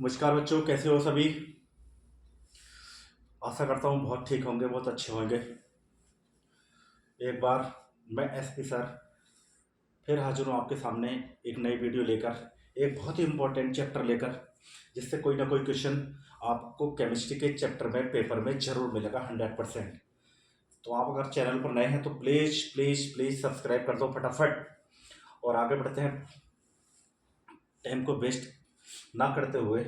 नमस्कार बच्चों, कैसे हो सभी। आशा करता हूँ बहुत ठीक होंगे, बहुत अच्छे होंगे। एक बार मैं एसपी सर फिर हाजिर हूँ आपके सामने एक नई वीडियो लेकर, एक बहुत ही इम्पोर्टेंट चैप्टर लेकर, जिससे कोई ना कोई क्वेश्चन आपको केमिस्ट्री के चैप्टर में पेपर में जरूर मिलेगा 100%। तो आप अगर चैनल पर नए हैं तो प्लीज़ प्लीज़ प्लीज़ सब्सक्राइब कर दो फटाफट, और आगे बढ़ते हैं। टाइम को वेस्ट ना करते हुए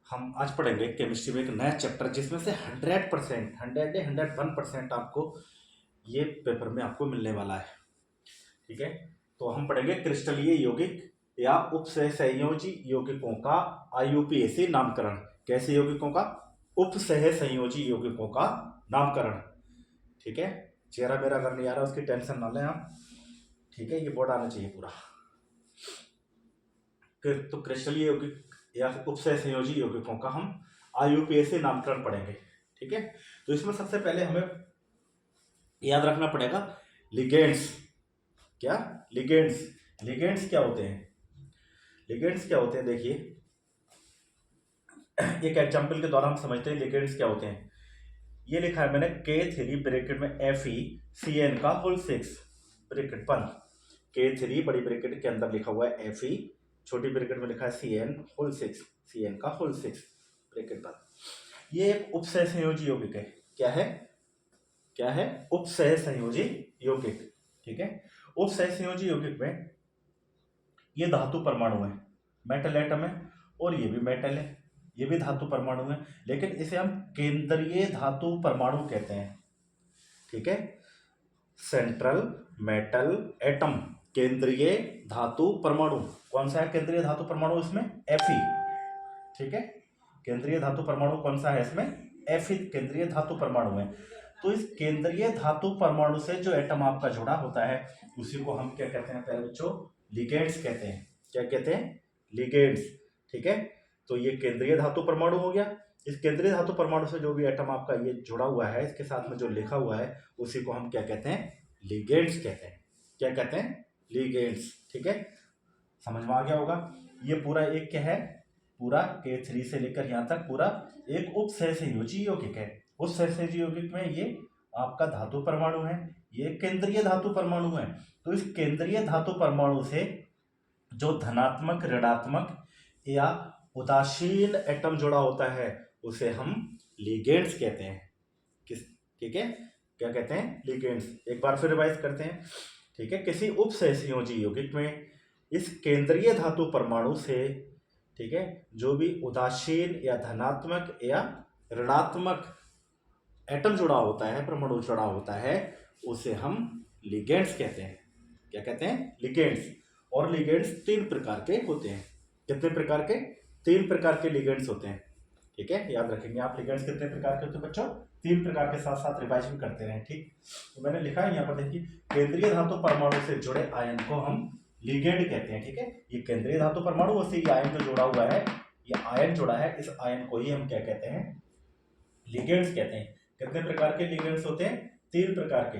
हम आज पढ़ेंगे केमिस्ट्री में एक नया चैप्टर, जिसमें से 100% 101% आपको ये पेपर में आपको मिलने वाला है। ठीक है, तो हम पढ़ेंगे क्रिस्टलीय यौगिक या उपसहसंयोजी यौगिकों का आईयूपीएसी नामकरण। कैसे यौगिकों का? उपसहसंयोजी यौगिकों का नामकरण। ठीक है, चेहरा मेरा अगर नहीं आ रहा उसकी टेंशन ना लें आप। ठीक है, ये बोर्ड आना चाहिए पूरा। तो क्रिस्टलीय यौगिक या उपसहसंयोजी यौगिकों का हम आईयूपीएसी नामकरण पढ़ेंगे। ठीक है, तो इसमें सबसे पहले हमें याद रखना पड़ेगा लिगेंड्स। क्या? लिगेंड्स। लिगेंड्स क्या होते हैं? लिगेंड्स क्या होते हैं देखिए, एक एग्जांपल के द्वारा हम समझते हैं लिगेंड्स क्या होते हैं। ये लिखा है मैंने K3 ब्रैकेट में FeCN का होल 6 ब्रैकेट बंद। K3 बड़ी ब्रैकेट के अंदर लिखा हुआ है Fe, छोटी ब्रैकेट में लिखा है CN होल 6, CN का होल 6 ब्रैकेट बंद। ये एक उपसहसंयोजी यौगिक है। क्या है? क्या है? उपसहसंयोजी यौगिक। ठीक है, उपसहसंयोजी यौगिक में ये धातु परमाणु है, मेटल एटम है, और ये भी मेटल है, ये भी धातु परमाणु है, लेकिन इसे हम केंद्रीय धातु परमाणु कहते हैं। ठीक है, सेंट्रल मेटल एटम, केंद्रीय धातु परमाणु। कौन सा है केंद्रीय धातु परमाणु इसमें? Fe। ठीक है, केंद्रीय धातु परमाणु कौन सा है इसमें? Fe केंद्रीय धातु परमाणु है। तो इस केंद्रीय धातु परमाणु से जो एटम आपका जुड़ा होता है उसी को हम क्या कहते हैं पहले बच्चों? लिगेंड्स कहते हैं। क्या कहते हैं? लिगेंड्स। ठीक है, तो ये केंद्रीय धातु परमाणु हो गया। इस केंद्रीय धातु परमाणु से जो भी एटम आपका ये जुड़ा हुआ है, इसके साथ में जो लिखा हुआ है उसी को हम क्या कहते हैं? लिगेंड्स कहते हैं। क्या कहते हैं? लिगेंड्स। ठीक है, समझ में आ गया होगा। ये पूरा एक क्या है? पूरा K3 से लेकर यहाँ तक पूरा एक उपसहसंयोजी यौगिक है। उपसहसंयोजी यौगिक में ये आपका धातु परमाणु है, ये केंद्रीय धातु परमाणु है। तो इस केंद्रीय धातु परमाणु से जो धनात्मक, ऋणात्मक या उदासीन एटम जुड़ा होता है उसे हम लिगेंड्स कहते हैं। किस? ठीक है, क्या कहते हैं? लिगेंड्स। एक बार फिर रिवाइज करते हैं। ठीक है, किसी उपसहसंयोजी यौगिक में इस केंद्रीय धातु परमाणु से, ठीक है, जो भी उदासीन या धनात्मक या ऋणात्मक एटम जुड़ा होता है, परमाणु जुड़ा होता है, उसे हम लिगेंड्स कहते हैं। क्या कहते हैं? लिगेंड्स। और लिगेंड्स तीन प्रकार के होते हैं। कितने प्रकार के? तीन प्रकार के लिगेंड्स होते हैं। ठीक है, याद रखेंगे आप लिगेंड्स कितने प्रकार के होते हैं बच्चों? तीन प्रकार के, साथ साथ रिवाइज भी करते रहें। ठीक, तो मैंने लिखा है यहाँ पर देखिए, केंद्रीय धातु परमाणु से जुड़े आयन को हम लिगेंड कहते हैं। ठीक है, ये केंद्रीय धातु परमाणु से ये आयन जो जुड़ा हुआ है, ये आयन जुड़ा है, इस आयन को ही हम क्या कहते हैं? लिगेंड्स कहते हैं। कितने प्रकार के लिगेंड्स होते हैं? तीन प्रकार के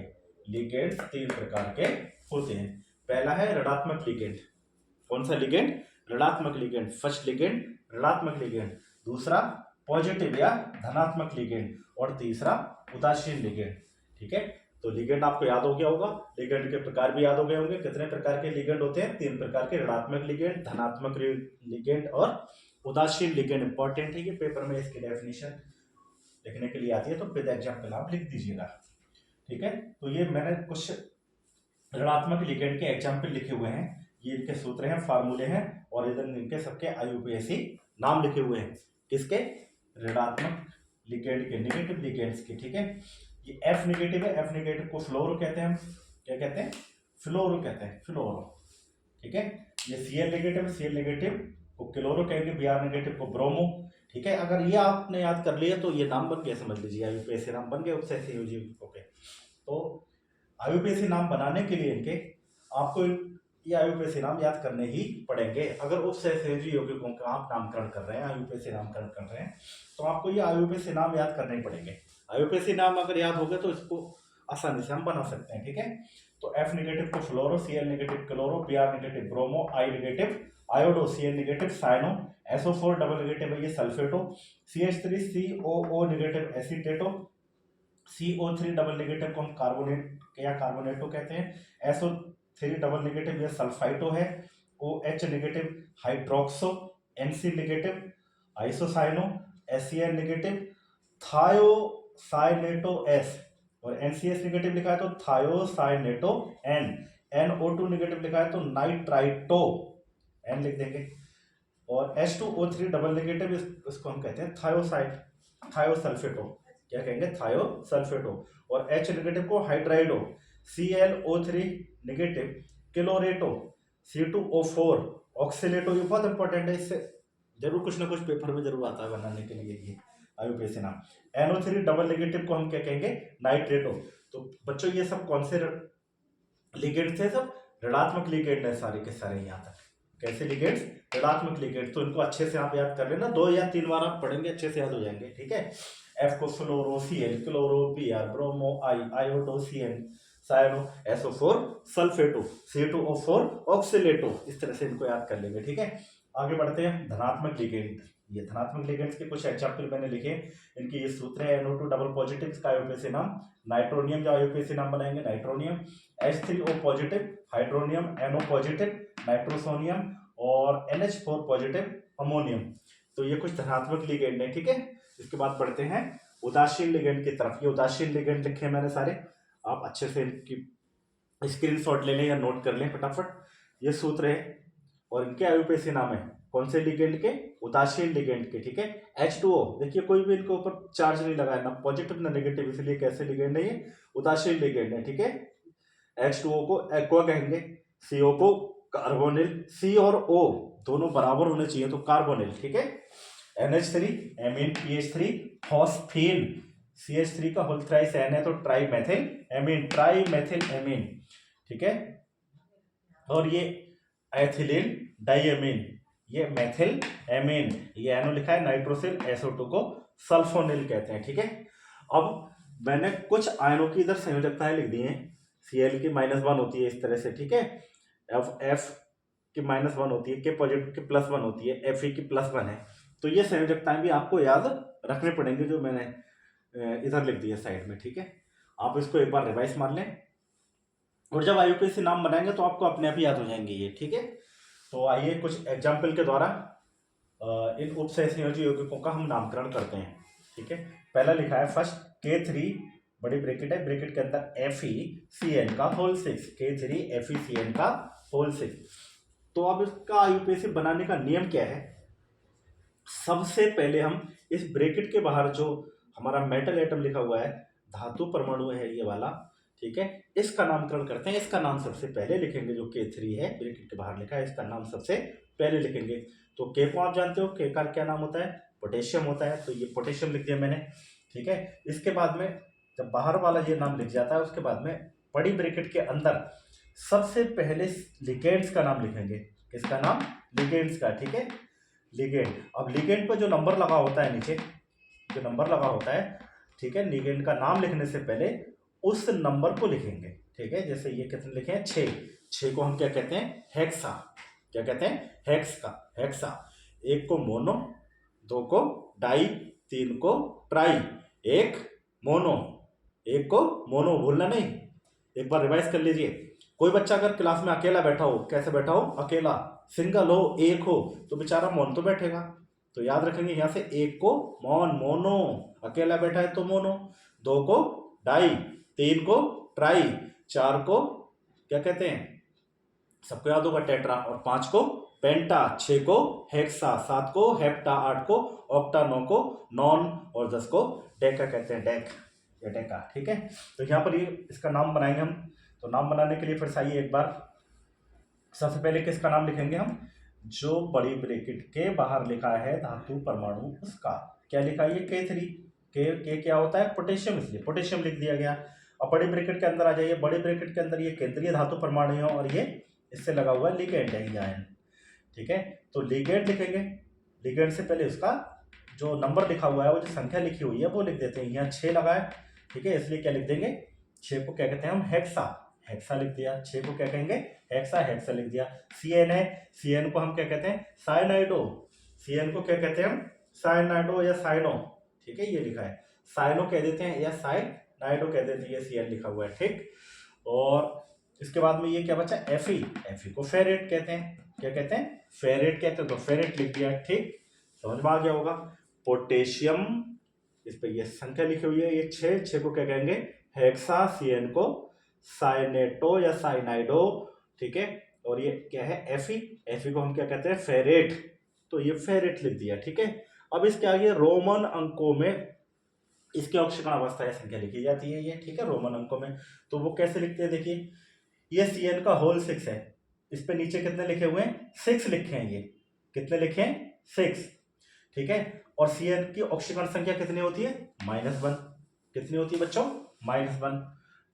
लिगेंड्स, तीन प्रकार के होते हैं। पहला है ऋणात्मक लिगेंड। कौन सा लिगेंड? ऋणात्मक लिगेंड। फर्स्ट लिगेंड ऋणात्मक लिगेंड, दूसरा पॉजिटिव या धनात्मक लिगेंड, और तीसरा उदासीन लिगेंड। ठीक है, तो लिगेंड आपको याद हो गया होगा, लिगेंड के प्रकार भी याद हो गए होंगे। कितने प्रकार के लिगेंड होते हैं? तीन प्रकार के, ऋणात्मक लिगेंड, धनात्मक लिगेंड और उदासीन लिगेंड। इंपॉर्टेंट है ये, पेपर में इसकी डेफिनेशन लिखने के लिए आती है, तो विद एग्जाम्पल आप लिख दीजिएगा। ठीक है, तो ये मैंने कुछ ऋणात्मक लिगेंड के एग्जाम्पल लिखे हुए हैं, ये इनके सूत्र हैं, फार्मूले हैं, और इधर इनके सबके आईयूपीएसी नाम लिखे हुए हैं। किसके? ऋणात्मक लिगेंड के, नेगेटिव लिगेंड्स के। ठीक है, ये F नेगेटिव है, F नेगेटिव को फ्लोरो कहते हैं हम। क्या कहते हैं? फ्लोरो कहते हैं, फ्लोरो। ठीक है, ये Cl नेगेटिव है, Cl नेगेटिव को क्लोरो कहेंगे, Br नेगेटिव को ब्रोमो। ठीक है, अगर ये आपने याद कर लिया तो ये नाम बन गया, समझ लीजिए आईयूपीएसी नाम बन गए उपसहसंयोजी यौगिकों के। तो आईयूपीएसी नाम बनाने के लिए इनके आपको ये आईयूपीएसी नाम याद करने ही पड़ेंगे। अगर उपसहसंयोजी यौगिकों का आप नामकरण कर रहे हैं, आईयूपीएसी नामकरण कर रहे हैं, तो आपको ये आईयूपीएसी नाम याद करने ही पड़ेंगे। आईयूपीएसी नाम अगर याद हो गए तो इसको आसानी से हम बना सकते हैं। ठीक है, तो F नेगेटिव को fluoro, Cl negative chloro, Br negative bromo, I negative iodo, Cl negative cyano, SO4 double negative है ये sulphato, CH3 COO negative acetato, CO3 double negative को हम कार्बोनेट या कार्बोनेटो कहते हैं, SO3 डबल नेगेटिव ये सल्फाइटो है, OH negative hydroxo, NC negative isocyano, SCl negative thiocyanato S, और NCS नेगेटिव लिखा है तो थायोसाइनेटो N, NO2 नेगेटिव लिखा है तो नाइट्राइटो N लिख देंगे, और H2O3 डबल नेगेटिव इसको हम कहते हैं थायोसल्फेटो, क्या कहेंगे थायोसल्फेटो, और H नेगेटिव को हाइड्राइडो, ClO3 नेगेटिव क्लोरेटो, C2O4 ऑक्सीलेटो, ये बहुत इंपॉर्टेंट है, इससे जरूर कुछ ना कुछ पेपर में जरूर आता है बनाने के लिए ये आईयूपीएसी नाम। NO3 डबल नेगेटिव को हम क्या कहेंगे नाइट्रेटो। तो बच्चों ये सब कौन से लिगेंड थे, सब ऋणात्मक लिगेंड है सारे के सारे यहाँ तक। कैसे लिगेंड्स, ऋणात्मक लिगेंड, तो इनको अच्छे से आप याद कर लेना, 2 या 3 बार आप पढ़ेंगे अच्छे से याद हो जाएंगे, ठीक है। F को fluoro, Cl chloro, Br bromo, I iodo, Cn cyano, SO4 सल्फेटो, C2O4 ऑक्सीलेटो, इस तरह से इनको याद कर लेंगे, ठीक है। आगे बढ़ते हैं, धनात्मक लिगेंड। ये धनात्मक लिगेंड्स के कुछ एग्जाम्पल मैंने लिखे, इनके ये सूत्र है, NO2 डबल पॉजिटिव का आईयूपीएसी नाम, नाइट्रोनियम का आईयूपीएसी नाम बनाएंगे nitronium, H3O positive hydronium, NO positive nitrosonium, और NH4 पॉजिटिव अमोनियम। तो ये कुछ धनात्मक लिगेंड है, ठीक है। इसके बाद बढ़ते हैं उदासीन लिगेंड की तरफ। ये उदासीन लिगेंड लिखे हैं मैंने सारे, आप अच्छे से इनकी स्क्रीनशॉट ले लें या नोट कर लें फटाफट। ये सूत्र है और इनके आईयूपीएसी नाम है कौन से लिगेंड के, उदासीन लिगेंड के, ठीक है। H2O देखिए कोई भी इनके ऊपर चार्ज नहीं लगा है, ना पॉजिटिव ना नेगेटिव, इसलिए कैसे लिगेंड है ये, उदासीन लिगेंड है, ठीक है। H2O को एक्वा कहेंगे, CO को कार्बोनिल, C और O दोनों बराबर होने चाहिए तो कार्बोनिल, ठीक है। NH3 amine, PH3 phosphine, CH3 का होल थ्राइस N है तो try methyl amine, try methyl amine, ठीक है। और ये एथिलीन डाइएमीन, ये मेथिल एमीन, ये एनो लिखा है नाइट्रोसिल, SO2 को सल्फोनिल कहते हैं, ठीक है। अब मैंने कुछ आयनों की इधर संयोजकताएं लिख दी हैं, Cl की -1 होती है इस तरह से, ठीक है। F की -1 होती है, के पॉजिटिव की +1 होती है, Fe की +1 है। तो ये संयोजकताएं भी आपको याद रखने पड़ेंगे जो मैंने इधर लिख दी है साइड में, ठीक है। आप इसको एक बार रिवाइज मार लें और जब आईयूपीएसी नाम बनाएंगे तो आपको अपने आप ही याद हो जाएंगे ये, ठीक है। तो आइए कुछ एग्जाम्पल के द्वारा इन उपसंयोजी यौगिकों का हम नामकरण करते हैं, ठीक है। पहला लिखा है फर्स्ट K3 बड़ी ब्रैकेट है, ब्रैकेट के अंदर FeCN का होल 6, K3 FeCN का होल 6। तो अब इसका आईयूपीएसी बनाने का नियम क्या है, सबसे पहले हम इस ब्रैकेट के बाहर जो हमारा मेटल एटम लिखा हुआ है, धातु परमाणु है ये वाला, ठीक है, इसका नामकरण करते हैं। इसका नाम सबसे पहले लिखेंगे, जो K3 है ब्रैकेट के बाहर लिखा है, इसका नाम सबसे पहले लिखेंगे। तो K को आप जानते हो, K का क्या नाम होता है, पोटेशियम होता है, तो ये पोटेशियम लिख दिया मैंने, ठीक है। इसके बाद में जब बाहर वाला ये नाम लिख जाता है, उसके बाद में बड़ी ब्रैकेट के अंदर सबसे पहले लिगेंड्स का नाम लिखेंगे। किसका नाम, लिगेंड्स का, ठीक है, लिगेंड। अब लिगेंड पर जो नंबर लगा होता है नीचे, जो नंबर लगा होता है, ठीक है, लिगेंड का नाम लिखने से पहले उस नंबर को लिखेंगे, ठीक है। जैसे ये कितने लिखे हैं, 6 को हम क्या कहते हैं, हेक्सा, क्या कहते हैं, हेक्सा। 1 को मोनो, 2 को डाई, 3 को ट्राई, 1 को मोनो भूलना नहीं, एक बार रिवाइज कर लीजिए। कोई बच्चा अगर क्लास में अकेला बैठा हो, कैसे बैठा हो, अकेला, सिंगल हो, 1 हो, तो बेचारा मोन तो बैठेगा, तो याद रखेंगे यहाँ से 1 को मोनो, अकेला बैठा है तो मोनो, 2 को डाई, 3 को ट्राई, 4 को क्या कहते हैं, सबको याद होगा टेट्रा, और 5 को पेंटा, 6 को हेक्सा, 7 को हेप्टा, 8 को ऑक्टा, 9 को नॉन, और 10 को डेका कहते हैं, डेक या डेका, ठीक है। तो यहाँ पर ये इसका नाम बनाएंगे हम। तो नाम बनाने के लिए फिर से आइए एक बार, सबसे पहले किसका नाम लिखेंगे हम, जो बड़ी ब्रैकेट के बाहर लिखा है धातु परमाणु, उसका क्या लिखा है, ये K3, के क्या होता है, पोटेशियम, इसलिए पोटेशियम लिख दिया गया। अब बड़ी ब्रैकेट के अंदर आ जाइए, बड़ी ब्रैकेट के अंदर ये केंद्रीय धातु परमाणु है और ये इससे लगा हुआ लिगेंड है, ये आयन, ठीक है। तो लिगेंड लिखेंगे, लिगेंड से पहले उसका जो नंबर लिखा हुआ है, वो जो संख्या लिखी हुई है वो लिख देते हैं। यहाँ 6 लगा है, ठीक है, इसलिए क्या लिख देंगे, 6 को क्या कहते हैं हम, हेक्सा लिख दिया, 6 को क्या कहेंगे हेक्सा, हेक्सा लिख दिया। CN है, CN को हम क्या कहते हैं साइनाइडो, CN को क्या कहते हैं हम साइनाइडो या साइनो, ठीक है ये लिखा है साइनो कह देते हैं या साइनाइडो कह देते हैं, ये CN लिखा हुआ है ठीक। और इसके बाद में ये क्या बचा Fe को फेरेट कहते हैं, क्या कहते हैं फेरेट कहते हैं, तो फेरेट लिख दिया ठीक, समझ में आ गया होगा। पोटेशियम, इस पे ये संख्या लिखी हुई है, ये 6 को क्या कहेंगे हेक्सा, CN को साइनेटो या साइनाइडो, ठीक है। और ये क्या है Fe को हम क्या कहते हैं फेरेट, तो ये फेरेट लिख दिया ठीक है। अब इसके आगे रोमन अंकों में इसके ऑक्सीकरण अवस्था या संख्या लिखी जाती है ये, ठीक है रोमन अंकों में। तो वो कैसे लिखते हैं देखिए, ये CN का होल 6 है, इस पे नीचे कितने लिखे हुए हैं 6 लिखे हैं, ये कितने लिखे हैं 6, ठीक है। और CN की ऑक्सीकरण संख्या कितनी होती है -1, कितनी होती है बच्चों -1।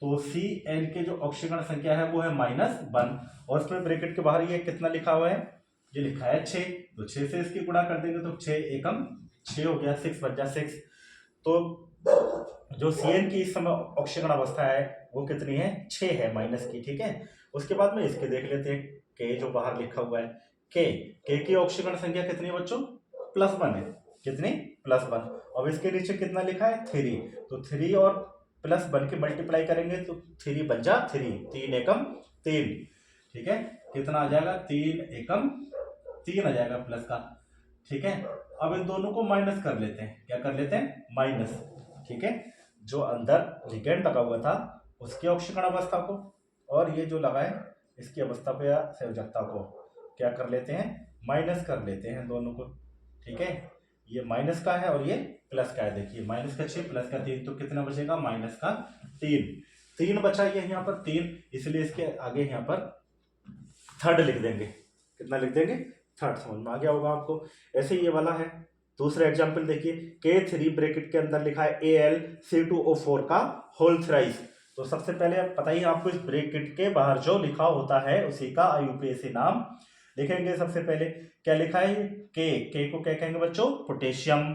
तो CN के जो ऑक्सीकरण संख्या है वो है -1, और इसमें ब्रैकेट के बाहर ये कितना लिखा हुआ है, ये लिखा है 6, तो 6 से इसकी गुणा कर देंगे तो 6 एकम 6 हो गया, 6 बच जा 6। तो जो CN की इस समय ऑक्सीकरण अवस्था है वो कितनी है 6 है माइनस की, ठीक है। उसके बाद में इसके देख लेते हैं K जो बाहर लिखा हुआ है, K की ऑक्सीकरण संख्या कितनी है बच्चों +1 है, कितनी +1। अब इसके नीचे कितना लिखा है 3, तो 3 और +1 के मल्टीप्लाई करेंगे तो 3 बन जा 3, 3 एकम 3, ठीक है। कितना आ जाएगा 3 एकम 3 आ जाएगा प्लस का, ठीक है। अब इन दोनों को माइनस कर लेते हैं, क्या कर लेते हैं माइनस, ठीक है। जो अंदर लिगेंड लगा हुआ था उसकी ऑक्सीकरण अवस्था को, और ये जो लगा है इसकी अवस्था को या संयोजकता को क्या कर लेते हैं माइनस कर लेते हैं दोनों को, ठीक है। ये माइनस का है और ये प्लस का है, देखिए माइनस का 6 प्लस का 3, तो कितना बचेगा -3 बचा ये यहाँ पर 3, इसलिए इसके आगे यहाँ पर थर्ड लिख देंगे, कितना लिख देंगे थर्ड, समझ में आ गया होगा आपको। ऐसे ये वाला है दूसरा एग्जाम्पल देखिए, K3 ब्रैकेट के अंदर लिखा है AlC2O4 का होल थ्राइस। तो सबसे पहले पता ही आपको इस ब्रैकेट के बाहर जो लिखा होता है उसी का IUPAC नाम लिखेंगे। सबसे पहले क्या लिखा है K को क्या कहेंगे बच्चों पोटेशियम,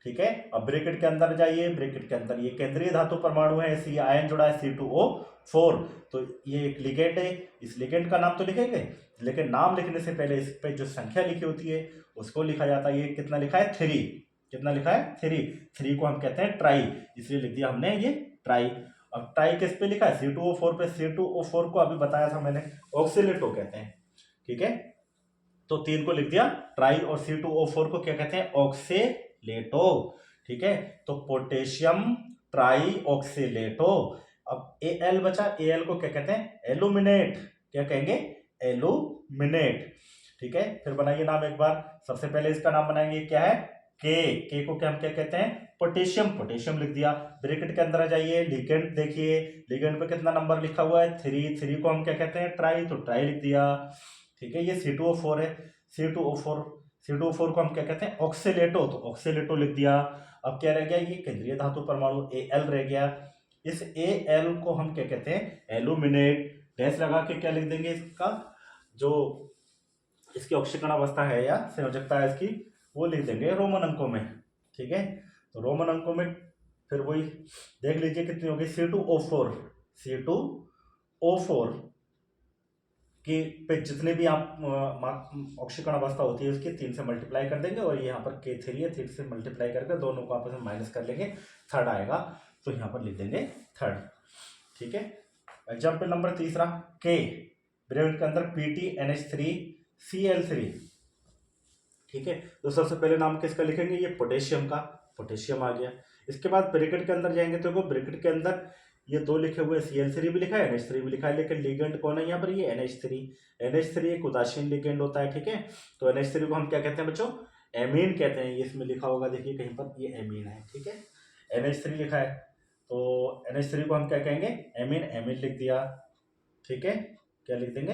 ठीक है। अब ब्रैकेट के अंदर जाइए, ब्रैकेट के अंदर ये केंद्रीय धातु परमाणु है, इसी आयन जुड़ा है C2O4, तो ये एक लिगेंड है, इस लिगेंड का नाम तो लिखेंगे, लेकिन नाम लिखने से पहले इस पे जो संख्या लिखी होती है उसको लिखा जाता है। ये कितना लिखा है 3, कितना लिखा है 3 को हम कहते हैं ट्राई, इसलिए लिख दिया हमने ये ट्राई। अब ट्राई किस पे लिखा है C2O4 पे, C2O4 को अभी बताया था मैंने ऑक्सीलेटो कहते हैं, ठीक है। तो 3 को लिख दिया ट्राई, और C2O4 को क्या कहते हैं ऑक्सीलेटो, ठीक है। तो पोटेशियम ट्राई ऑक्सीलेटो। अब Al बचा, Al को क्या कहते हैं एल्यूमिनेट, क्या कहेंगे एल्यूमिनेट, ठीक है। फिर बनाइए नाम एक बार, सबसे पहले इसका नाम बनाएंगे क्या है K को क्या हम क्या कहते हैं पोटेशियम लिख दिया। ब्रैकेट के अंदर आ जाइए, लिगेंड देखिए, लिगेंड पे कितना नंबर लिखा हुआ है 3 को हम क्या कहते हैं ट्राई, तो ट्राई लिख दिया, ठीक है। ये C2O4 है, C2O4 को हम क्या कहते हैं ऑक्सीलेटो, तो ऑक्सीलेटो लिख दिया। अब क्या रह गया, ये केंद्रीय धातु परमाणु Al रह गया, इस Al को हम क्या कहते हैं एल्यूमिनेट। डैश लगा के क्या लिख देंगे, इसका जो इसकी ऑक्सीकरण अवस्था है या संयोजकता है इसकी वो लिख देंगे रोमन अंकों में, ठीक है। तो रोमन अंकों में फिर वही देख लीजिए कितनी होगी C2O4 कि पे जितने भी आप ऑक्सीकरण अवस्था होती है उसकी 3 से मल्टीप्लाई कर देंगे, और यहाँ पर K3 है 3 से मल्टीप्लाई करके दोनों को आपस में माइनस कर लेंगे, थर्ड आएगा, तो यहाँ पर लिख देंगे थर्ड, ठीक है। एग्जाम्पल नंबर तीसरा, K ब्रैकेट के अंदर PTNH3Cl3, ठीक है। तो सबसे पहले नाम किसका लिखेंगे, ये पोटेशियम का, पोटेशियम आ गया। इसके बाद ब्रैकेट के अंदर जाएंगे तो ब्रैकेट के अंदर ये 2 लिखे हुए Cl3 भी लिखा है NH3 भी लिखा है, लेकिन लिगेंड कौन है यहाँ पर, ये NH3 एक उदासीन लिगेंड होता है, ठीक है। तो NH3 को हम क्या कहते हैं बच्चों एमीन कहते हैं, ये इसमें लिखा होगा देखिए कहीं पर, ये एमीन है, ठीक है। NH3 लिखा है तो NH3 को हम क्या कहेंगे एमीन लिख दिया, ठीक है। क्या लिख देंगे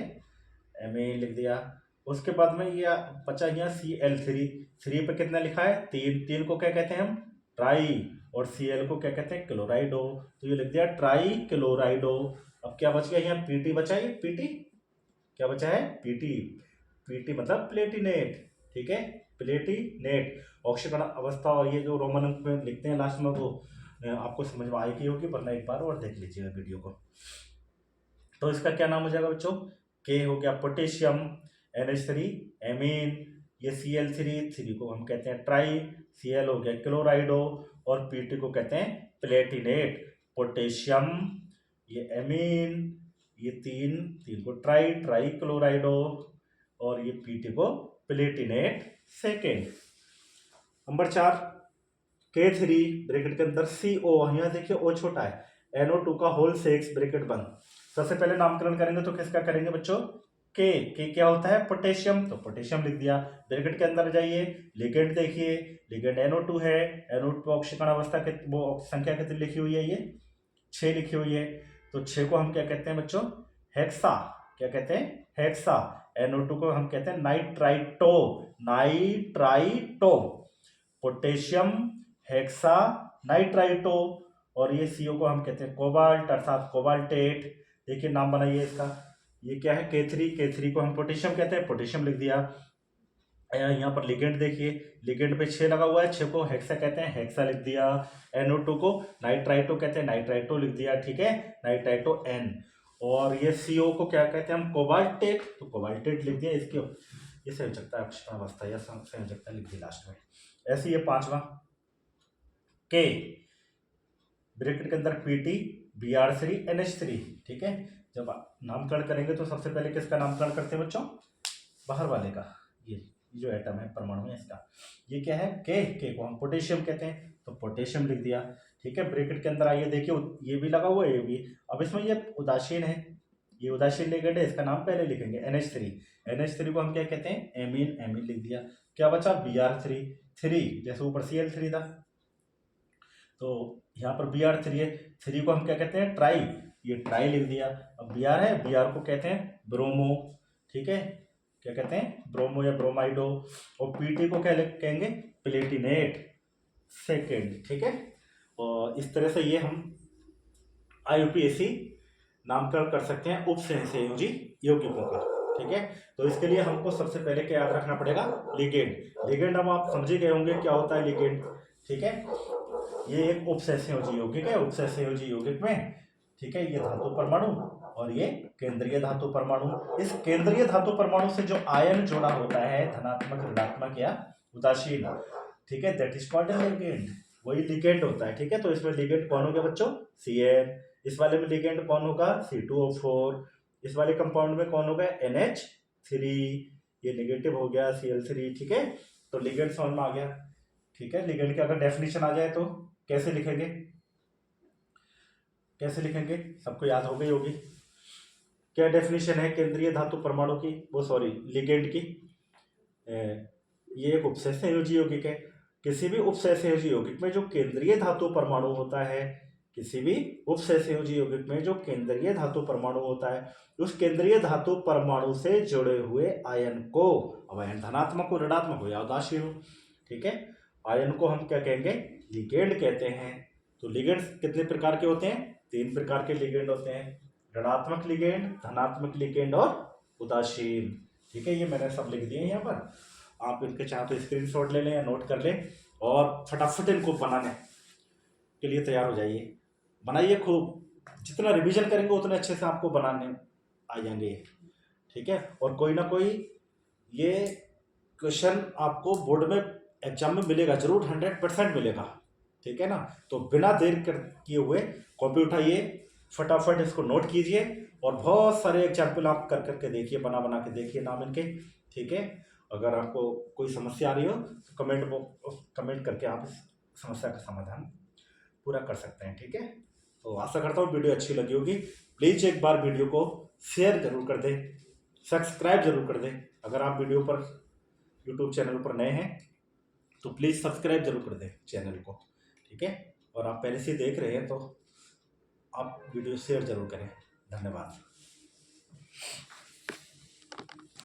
एमीन लिख दिया। उसके बाद में ये बचा यहाँ Cl3 पे कितना लिखा है 3 को क्या कहते हैं हम ट्राई, और Cl को क्या कहते हैं क्लोराइडो, तो ये लिख दिया ट्राई क्लोराइडो। अब क्या बच गया यहाँ Pt बचा है, Pt क्या बचा है Pt मतलब प्लेटिनेट, ठीक है प्लेटिनेट ऑक्सीकरण अवस्था। और ये जो रोमन अंक में लिखते हैं लास्ट में वो आपको समझ में आएगी होगी, वरना एक बार और देख लीजिएगा वीडियो को। तो इसका क्या नाम हो जाएगा बच्चों, के हो गया पोटेशियम, NH3 एमीन, ये Cl3 को हम कहते हैं ट्राई, Cl हो गया क्लोराइडो, और Pt को कहते हैं प्लेटिनेट। पोटेशियम, ये एमीन, ये तीन को ट्राई क्लोराइडो, और ये Pt को Palatinate second. Number 4 K3 bracket के अंदर CO, यहाँ देखिए O छोटा है, NO2 का होल 6 ब्रैकेट बंद। सबसे पहले नामकरण करेंगे तो किसका करेंगे बच्चों, के क्या होता है पोटेशियम, तो पोटेशियम लिख दिया। ब्रैकेट के अंदर जाइए, लिगेंड देखिए, लिगेंड NO2 है, NO2 ऑक्सीकरण अवस्था के वो संख्या कितनी लिखी हुई है, ये 6 लिखी हुई है। तो 6 को हम क्या कहते हैं बच्चों, हेक्सा, क्या कहते हैं हेक्सा। NO2 को हम कहते हैं नाइट्राइटो, पोटेशियम हेक्सा नाइट्राइटो, और ये CO को हम कहते हैं कोबाल्ट अर्थात कोबाल्टेट। देखिए नाम बनाइए इसका, ये क्या है K3 को हम पोटेशियम कहते हैं, पोटेशियम लिख दिया। यहाँ पर लिगेंड देखिए, लिगेंड पे 6 लगा हुआ है, 6 को हेक्सा कहते हैं, हेक्सा लिख दिया। NO2 को नाइट्राइटो कहते हैं, नाइट्राइटो लिख दिया, ठीक है, नाइट्राइटो N। और ये CO को क्या कहते हैं हम, कोबाल्टेट, तो कोबाल्टेट लिख दिया। इसके ये संयोजकता अक्षरण अवस्था या संयोजकता लिख दी लास्ट में। ऐसे ये 5वां K ब्रैकेट के अंदर Pt Br3 NH3, ठीक है। जब नामकरण करेंगे तो सबसे पहले किसका नामकरण करते हैं बच्चों, बाहर वाले का, ये जो एटम है परमाणु है इसका, ये क्या है के को हम पोटेशियम कहते हैं, तो पोटेशियम लिख दिया, ठीक है। ब्रैकेट के अंदर आइए देखिए, ये भी लगा हुआ है, ये भी। अब इसमें ये उदासीन है, ये उदासीन लिगेंड है, इसका नाम पहले लिखेंगे NH3 को हम क्या कहते हैं, एमीन लिख दिया। क्या बचा Br3 जैसे ऊपर Cl3 था, तो यहाँ पर Br3 है, 3 को हम क्या कहते हैं ट्राई, ये ट्राई लिख दिया। अब Br है, Br को कहते हैं ब्रोमो, ठीक है, क्या कहते हैं ब्रोमो या ब्रोमाइडो। और Pt को क्या कहेंगे प्लेटिनेट सेकेंड, ठीक है। और इस तरह से ये हम IUPAC नामकरण कर सकते हैं उप सहसंयोजी यौगिकों का, ठीक है। तो इसके लिए हमको सबसे पहले क्या याद रखना पड़ेगा, लिगेंड अब आप समझ ही गए होंगे क्या होता है लिगेंड, ठीक है। ये एक उप सहसंयोजी यौगिक है, उप सहसंयोजी यौगिक में, ठीक है, ये धातु परमाणु और ये केंद्रीय धातु परमाणु। इस केंद्रीय धातु परमाणु से जो आयन जोड़ा होता है धनात्मक ऋणात्मक या उदासीन, ठीक है, दैट इज कॉल्ड लिगेंड, वही लिगेंड होता है, ठीक है। तो इसमें लिगेंड कौन हो गया बच्चों, Cn। इस वाले में लिगेंड कौन होगा, C2O4। इस वाले कंपाउंड में कौन होगा, NH3, ये नेगेटिव हो गया Cl3, ठीक है। तो लिगेंड समझ में आ गया, ठीक है। लिगेंड की अगर डेफिनेशन आ जाए तो कैसे लिखेंगे, सबको याद हो गई होगी। क्या डेफिनेशन है केंद्रीय धातु परमाणु की, वो सॉरी लिगेंड की, ये एक उपसहसंयोजी यौगिक है। किसी भी उपसहसंयोजी यौगिक में जो केंद्रीय धातु परमाणु होता है, किसी भी उपसहसंयोजी यौगिक में जो केंद्रीय धातु परमाणु होता है, उस केंद्रीय धातु परमाणु से जुड़े हुए आयन को, अब आयन धनात्मक हो ऋणात्मक हो या उदासीन हो, ठीक है, आयन को हम क्या कहेंगे, लिगेंड कहते हैं। तो लिगेंड कितने प्रकार के होते हैं, 3 प्रकार के लिगेंड होते हैं, ऋणात्मक लिगेंड, धनात्मक लिगेंड और उदासीन, ठीक है। ये मैंने सब लिख दिए यहाँ पर, आप इनके चाहे तो स्क्रीनशॉट ले लें या नोट कर लें, और फटाफट इनको बनाने के लिए तैयार हो जाइए। बनाइए खूब, जितना रिवीजन करेंगे उतने अच्छे से आपको बनाने आ जाएंगे, ठीक है। और कोई ना कोई ये क्वेश्चन आपको बोर्ड में एग्जाम में मिलेगा जरूर, 100% मिलेगा, ठीक है ना। तो बिना देर किए हुए कॉपी उठाइए, फटाफट इसको नोट कीजिए, और बहुत सारे एग्जाम्पल आप कर करके देखिए, बना के देखिए नाम इनके, ठीक है। अगर आपको कोई समस्या आ रही हो तो कमेंट करके आप इस समस्या का समाधान पूरा कर सकते हैं, ठीक है। तो आशा करता हूँ वीडियो अच्छी लगी होगी। प्लीज़ एक बार वीडियो को शेयर जरूर कर दें, सब्सक्राइब जरूर कर दें। अगर आप वीडियो पर यूट्यूब चैनल पर नए हैं तो प्लीज़ सब्सक्राइब जरूर कर दें चैनल को, ठीक है। और आप पहले से देख रहे हैं तो आप वीडियो शेयर जरूर करें। धन्यवाद।